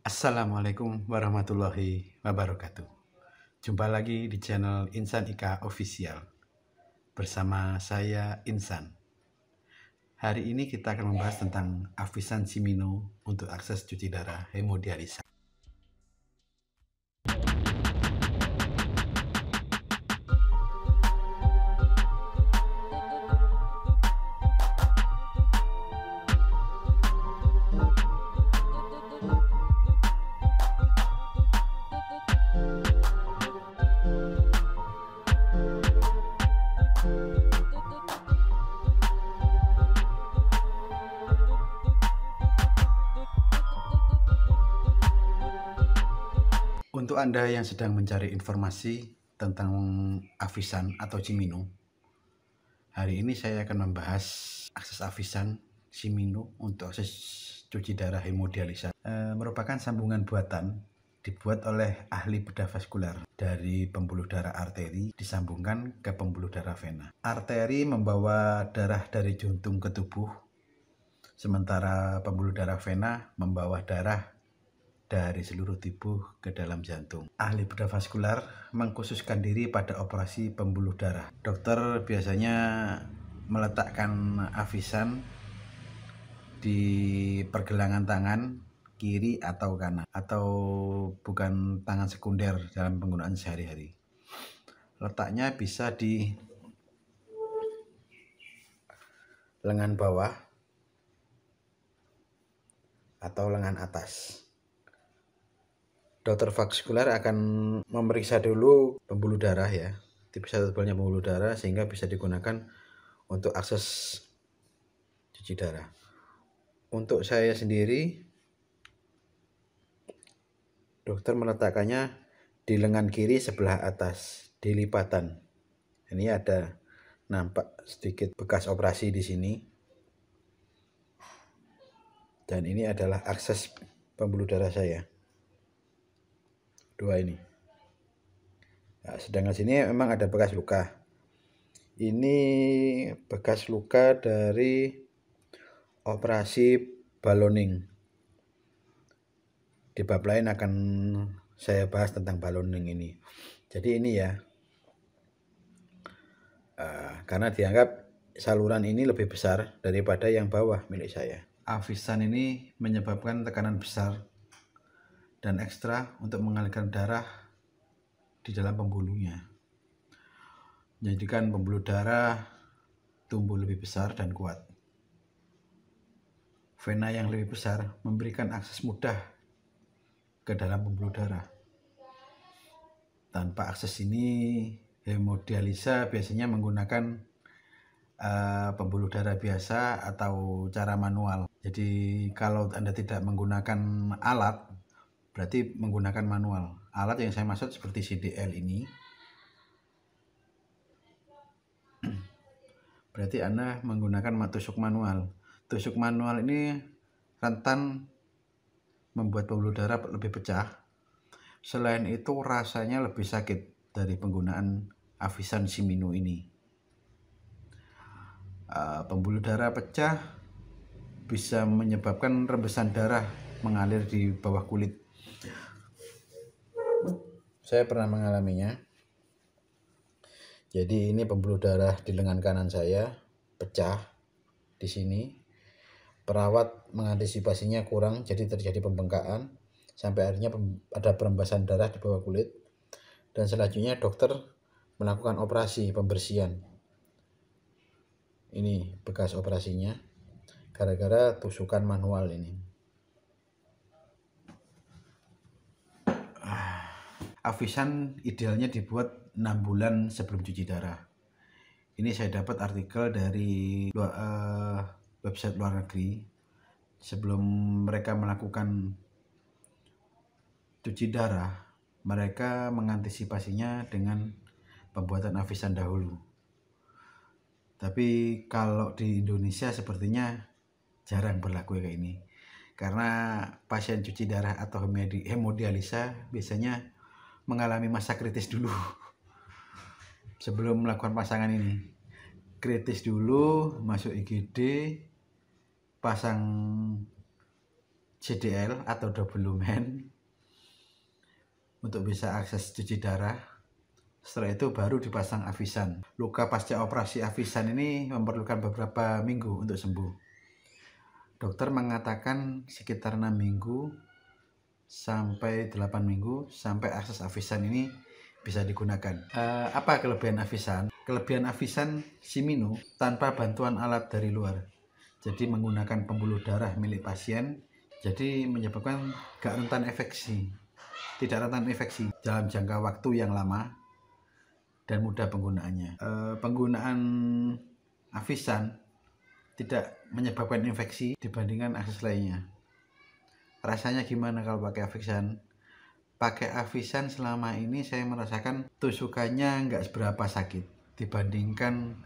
Assalamualaikum warahmatullahi wabarakatuh. Jumpa lagi di channel Insan Ika Official bersama saya Insan. Hari ini kita akan membahas tentang Avisan Simino untuk akses cuci darah hemodialisa. Untuk Anda yang sedang mencari informasi tentang Avisan atau Cimino, hari ini saya akan membahas akses Avisan Simino untuk akses cuci darah hemodialisa. Merupakan sambungan buatan dibuat oleh ahli bedah vaskular dari pembuluh darah arteri disambungkan ke pembuluh darah vena. Arteri membawa darah dari jantung ke tubuh, sementara pembuluh darah vena membawa darah dari seluruh tubuh ke dalam jantung. Ahli bedah vaskular mengkhususkan diri pada operasi pembuluh darah. Dokter biasanya meletakkan Avisan di pergelangan tangan kiri atau kanan, atau bukan tangan sekunder dalam penggunaan sehari-hari. Letaknya bisa di lengan bawah atau lengan atas. Dokter vaskular akan memeriksa dulu pembuluh darah ya, tipis atau tebalnya pembuluh darah, sehingga bisa digunakan untuk akses cuci darah. Untuk saya sendiri, dokter meletakkannya di lengan kiri sebelah atas, di lipatan. Ini ada nampak sedikit bekas operasi di sini. Dan ini adalah akses pembuluh darah saya. Dua ini. Nah, sedangkan sini memang ada bekas luka. Ini bekas luka dari operasi balloning. Di bab lain akan saya bahas tentang balloning ini. Jadi ini ya, karena dianggap saluran ini lebih besar daripada yang bawah milik saya. Avisan ini menyebabkan tekanan besar dan ekstra untuk mengalirkan darah di dalam pembuluhnya, menjadikan pembuluh darah tumbuh lebih besar dan kuat. Vena yang lebih besar memberikan akses mudah ke dalam pembuluh darah. Tanpa akses ini, hemodialisa biasanya menggunakan pembuluh darah biasa atau cara manual. Jadi kalau Anda tidak menggunakan alat, berarti menggunakan manual. Alat yang saya maksud seperti CDL ini, berarti Anda menggunakan tusuk manual. Tusuk manual ini rentan membuat pembuluh darah lebih pecah. Selain itu rasanya lebih sakit dari penggunaan Avisan Simino ini. Pembuluh darah pecah bisa menyebabkan rembesan darah mengalir di bawah kulit. Saya pernah mengalaminya. Jadi ini pembuluh darah di lengan kanan saya pecah di sini. Perawat mengantisipasinya kurang, jadi terjadi pembengkakan sampai akhirnya ada perembasan darah di bawah kulit. Dan selanjutnya dokter melakukan operasi pembersihan. Ini bekas operasinya gara-gara tusukan manual ini. Avisan idealnya dibuat 6 bulan sebelum cuci darah. Ini saya dapat artikel dari website luar negeri. Sebelum mereka melakukan cuci darah, mereka mengantisipasinya dengan pembuatan Avisan dahulu. Tapi kalau di Indonesia sepertinya jarang berlaku kayak ini. Karena pasien cuci darah atau hemodialisa biasanya mengalami masa kritis dulu sebelum melakukan pasangan ini. Kritis dulu, masuk IGD, pasang CDL atau double lumen untuk bisa akses cuci darah. Setelah itu baru dipasang Avisan. Luka pasca operasi Avisan ini memerlukan beberapa minggu untuk sembuh. Dokter mengatakan sekitar 6 minggu sampai 8 minggu sampai akses Avisan ini bisa digunakan. Apa kelebihan Avisan? Kelebihan Avisan Shimino tanpa bantuan alat dari luar. Jadi menggunakan pembuluh darah milik pasien, jadi menyebabkan gak rentan infeksi. Tidak rentan infeksi dalam jangka waktu yang lama dan mudah penggunaannya. Penggunaan Avisan tidak menyebabkan infeksi dibandingkan akses lainnya. Rasanya gimana kalau pakai Avisan? Pakai Avisan selama ini saya merasakan tusukannya nggak seberapa sakit dibandingkan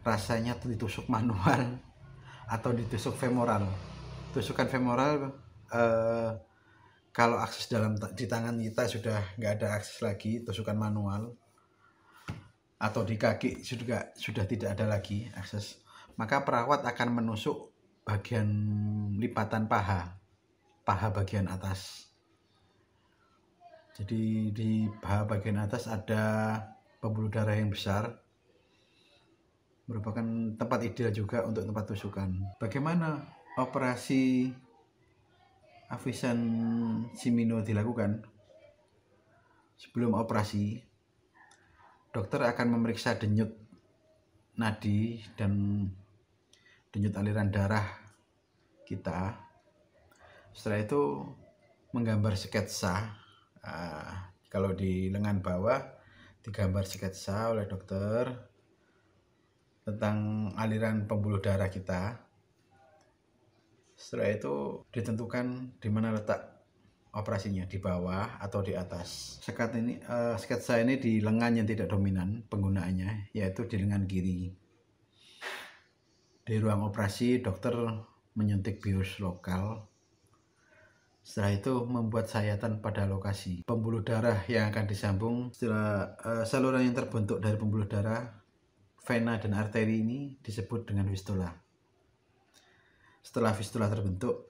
rasanya ditusuk manual atau ditusuk femoral. Tusukan femoral kalau akses di tangan kita sudah nggak ada akses lagi, tusukan manual atau di kaki sudah tidak ada lagi akses, maka perawat akan menusuk bagian lipatan paha bagian atas. Jadi di paha bagian atas ada pembuluh darah yang besar, merupakan tempat ideal juga untuk tempat tusukan. Bagaimana operasi Avisan Shimino dilakukan? Sebelum operasi, dokter akan memeriksa denyut nadi dan denyut aliran darah kita. Setelah itu menggambar sketsa. Kalau di lengan bawah digambar sketsa oleh dokter tentang aliran pembuluh darah kita. Setelah itu ditentukan di mana letak operasinya, di bawah atau di atas. Sketsa ini di lengan yang tidak dominan penggunaannya, yaitu di lengan kiri. Di ruang operasi dokter menyuntik bius lokal. Setelah itu membuat sayatan pada lokasi pembuluh darah yang akan disambung. Setelah saluran yang terbentuk dari pembuluh darah, vena dan arteri ini disebut dengan fistula. Setelah fistula terbentuk,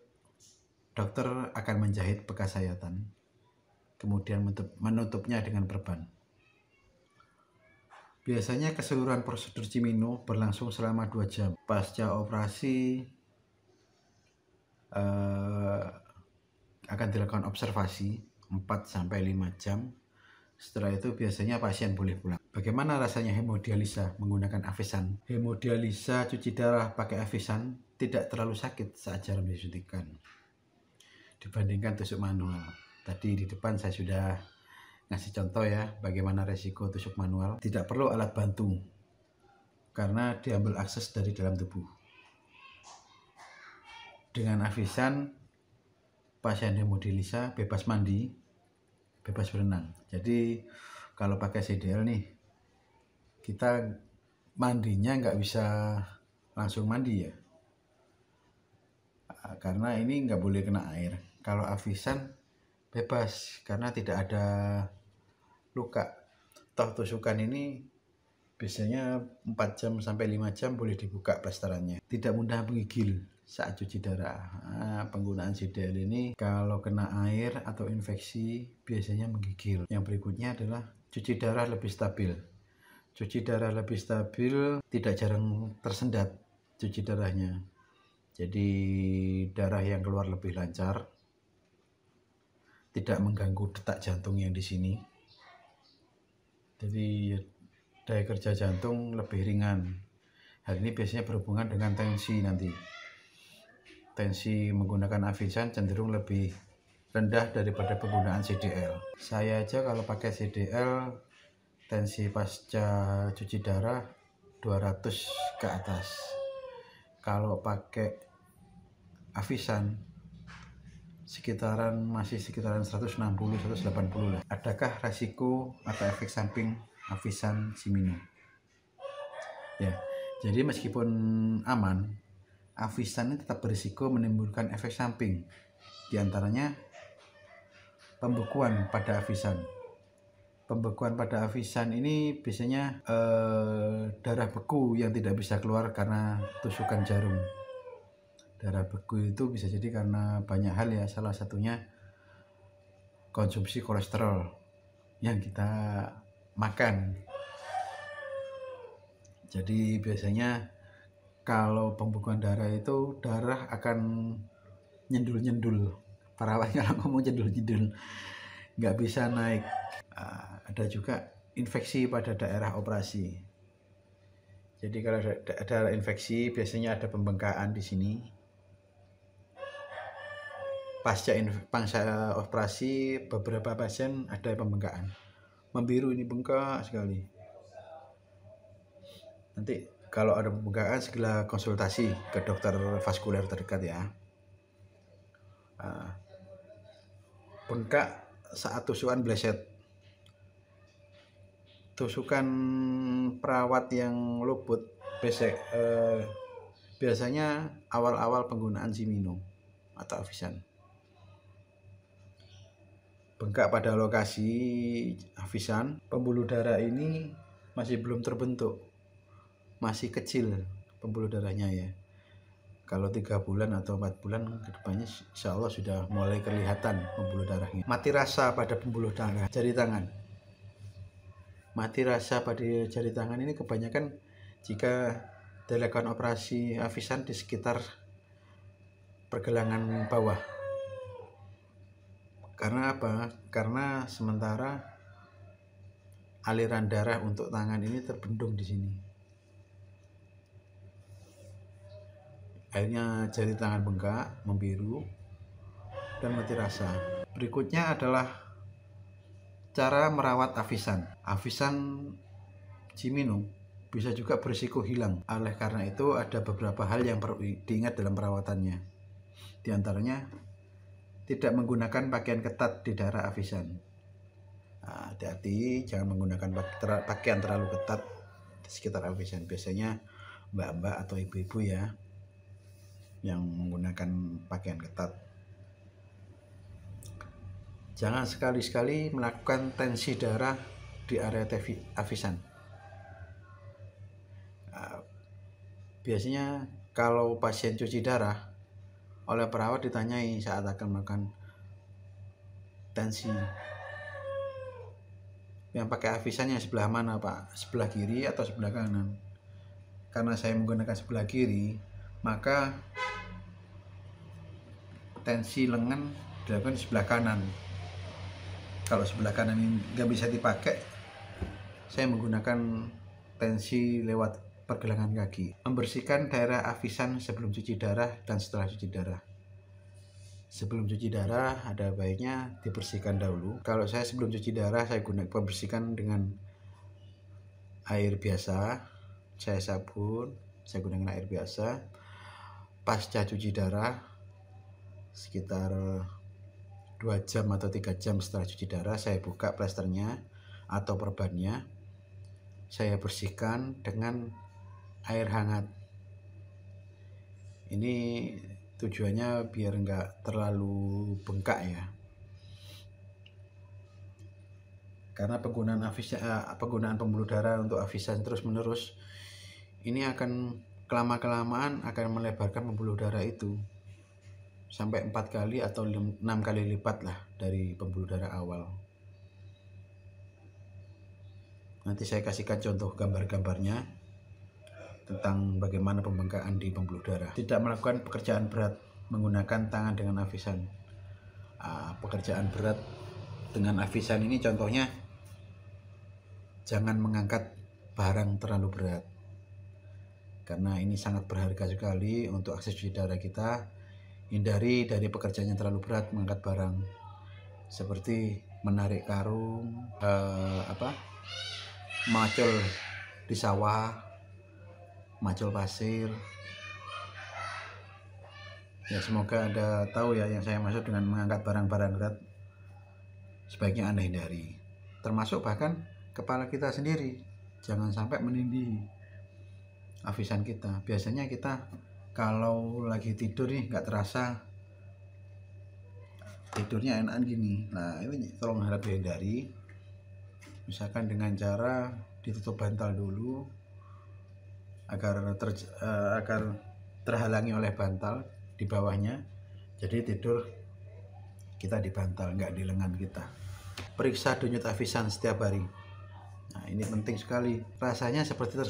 dokter akan menjahit bekas sayatan, kemudian menutupnya dengan perban. Biasanya keseluruhan prosedur Shimino berlangsung selama 2 jam. Pasca operasi akan dilakukan observasi 4-5 jam. Setelah itu biasanya pasien boleh pulang. Bagaimana rasanya hemodialisa menggunakan Avisan? Hemodialisa cuci darah pakai Avisan tidak terlalu sakit saat jarum disuntikkan dibandingkan tusuk manual. Tadi di depan saya sudah ngasih contoh ya bagaimana resiko tusuk manual. Tidak perlu alat bantu karena diambil akses dari dalam tubuh. Dengan Avisan pasien hemodialisa bebas mandi, bebas berenang. Jadi kalau pakai CDL nih, kita mandinya nggak bisa langsung mandi ya, karena ini nggak boleh kena air. Kalau Avisan bebas karena tidak ada luka. Toh tusukan ini biasanya 4 jam sampai 5 jam boleh dibuka plesterannya. Tidak mudah menggigil saat cuci darah. Penggunaan CDL ini kalau kena air atau infeksi biasanya menggigil. Yang berikutnya adalah cuci darah lebih stabil. Cuci darah lebih stabil, tidak jarang tersendat cuci darahnya. Jadi darah yang keluar lebih lancar, tidak mengganggu detak jantung yang di sini. Jadi daya kerja jantung lebih ringan. Hal ini biasanya berhubungan dengan tensi nanti. Tensi menggunakan Avisan cenderung lebih rendah daripada penggunaan CDL. Saya aja kalau pakai CDL tensi pasca cuci darah 200 ke atas. Kalau pakai Avisan masih sekitaran 160-180 lah. Adakah resiko atau efek samping Avisan Shimino? Ya, jadi meskipun aman, Avisan ini tetap berisiko menimbulkan efek samping. Di antaranya pembekuan pada Avisan. Pembekuan pada Avisan ini biasanya darah beku yang tidak bisa keluar karena tusukan jarum. Darah beku itu bisa jadi karena banyak hal ya, salah satunya konsumsi kolesterol yang kita makan. Jadi biasanya kalau pembekuan darah itu darah akan nyendul-nyendul. Perawat kalau ngomong nyendul-nyendul, nggak bisa naik. Ada juga infeksi pada daerah operasi. Jadi kalau ada infeksi biasanya ada pembengkakan di sini. Pasca operasi beberapa pasien ada pembengkakan, membiru, ini bengkak sekali. Nanti kalau ada pembengkakan segera konsultasi ke dokter vaskuler terdekat ya. Bengkak saat tusukan bleset, tusukan perawat yang luput besek, biasanya awal-awal penggunaan Cimino atau Avisan. Bengkak pada lokasi Avisan, pembuluh darah ini masih belum terbentuk, masih kecil pembuluh darahnya ya. Kalau 3 bulan atau 4 bulan ke depannya insya Allah sudah mulai kelihatan pembuluh darahnya. Mati rasa pada pembuluh darah jari tangan. Mati rasa pada jari tangan ini kebanyakan jika dilakukan operasi Avisan di sekitar pergelangan bawah. Karena apa? Karena sementara aliran darah untuk tangan ini terbendung di sini. Akhirnya jari tangan bengkak, membiru, dan mati rasa. Berikutnya adalah cara merawat Avisan. Avisan Cimino bisa juga berisiko hilang. Oleh karena itu ada beberapa hal yang perlu diingat dalam perawatannya. Di antaranya tidak menggunakan pakaian ketat di daerah Avisan. Hati-hati, jangan menggunakan pakaian terlalu ketat di sekitar Avisan. Biasanya mbak-mbak atau ibu-ibu ya yang menggunakan pakaian ketat. Jangan sekali-sekali melakukan tensi darah di area Avisan. Biasanya kalau pasien cuci darah oleh perawat ditanyai saat akan melakukan tensi, yang pakai Avisan yang sebelah mana Pak? Sebelah kiri atau sebelah kanan? Karena saya menggunakan sebelah kiri, maka tensi lengan dilakukan di sebelah kanan. Kalau sebelah kanan ini nggak bisa dipakai, saya menggunakan tensi lewat pergelangan kaki. Membersihkan daerah Avisan sebelum cuci darah dan setelah cuci darah. Sebelum cuci darah ada baiknya dibersihkan dahulu. Kalau saya sebelum cuci darah saya gunakan pembersihkan dengan air biasa, saya sabun, saya gunakan air biasa. Pasca cuci darah sekitar 2 jam atau 3 jam setelah cuci darah saya buka plasternya atau perbannya, saya bersihkan dengan air hangat. Ini tujuannya biar enggak terlalu bengkak ya. Karena penggunaan pembuluh darah untuk Avisan terus menerus ini akan kelamaan akan melebarkan pembuluh darah itu sampai 4 kali atau 6 kali lipat lah dari pembuluh darah awal. Nanti saya kasihkan contoh gambar-gambarnya tentang bagaimana pembengkakan di pembuluh darah. Tidak melakukan pekerjaan berat menggunakan tangan dengan Avisan. Pekerjaan berat dengan Avisan ini contohnya jangan mengangkat barang terlalu berat, karena ini sangat berharga sekali untuk akses cuci darah kita. Hindari dari pekerjaan yang terlalu berat mengangkat barang seperti menarik karung, macul di sawah, macul pasir. Ya semoga Anda tahu ya yang saya maksud dengan mengangkat barang-barang berat. Sebaiknya Anda hindari, termasuk bahkan kepala kita sendiri. Jangan sampai menindih Avisan kita. Biasanya kita kalau lagi tidur nih nggak terasa tidurnya enakan gini. Nah ini tolong harap dihindari. Misalkan dengan cara ditutup bantal dulu agar terhalangi oleh bantal, di bawahnya, jadi tidur kita di bantal, nggak di lengan kita. Periksa denyut avisan setiap hari. Nah, ini penting sekali. Rasanya seperti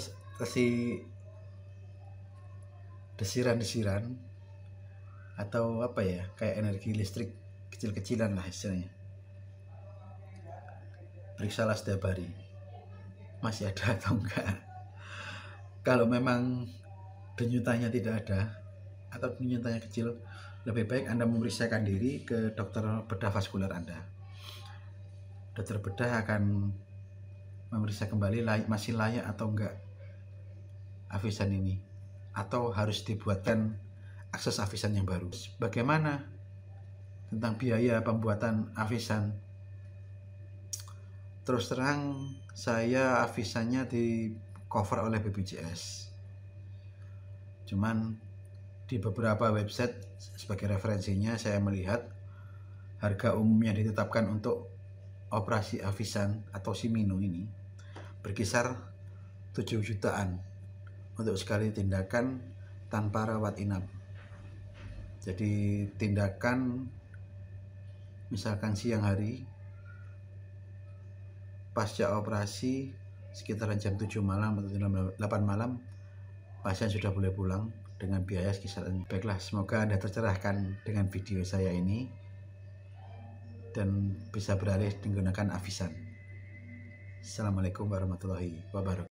desiran-desiran atau apa ya, kayak energi listrik kecil-kecilan lah istilahnya. Periksalah setiap hari masih ada atau enggak. Kalau memang denyutannya tidak ada atau denyutannya kecil, lebih baik Anda memeriksakan diri ke dokter bedah vaskular Anda. Dokter bedah akan memeriksa kembali masih layak atau enggak avisan ini, atau harus dibuatkan akses avisan yang baru. Bagaimana tentang biaya pembuatan avisan? Terus terang, saya avisannya di cover oleh BPJS. Cuman di beberapa website sebagai referensinya saya melihat harga umum yang ditetapkan untuk operasi avisan atau Shimino ini berkisar 7 jutaan untuk sekali tindakan tanpa rawat inap. Jadi tindakan misalkan siang hari, pasca operasi sekitaran jam 7 malam atau jam 8 malam pasien sudah boleh pulang dengan biaya kisaran. Baiklah, semoga Anda tercerahkan dengan video saya ini dan bisa beralih menggunakan avisan. Assalamualaikum warahmatullahi wabarakatuh.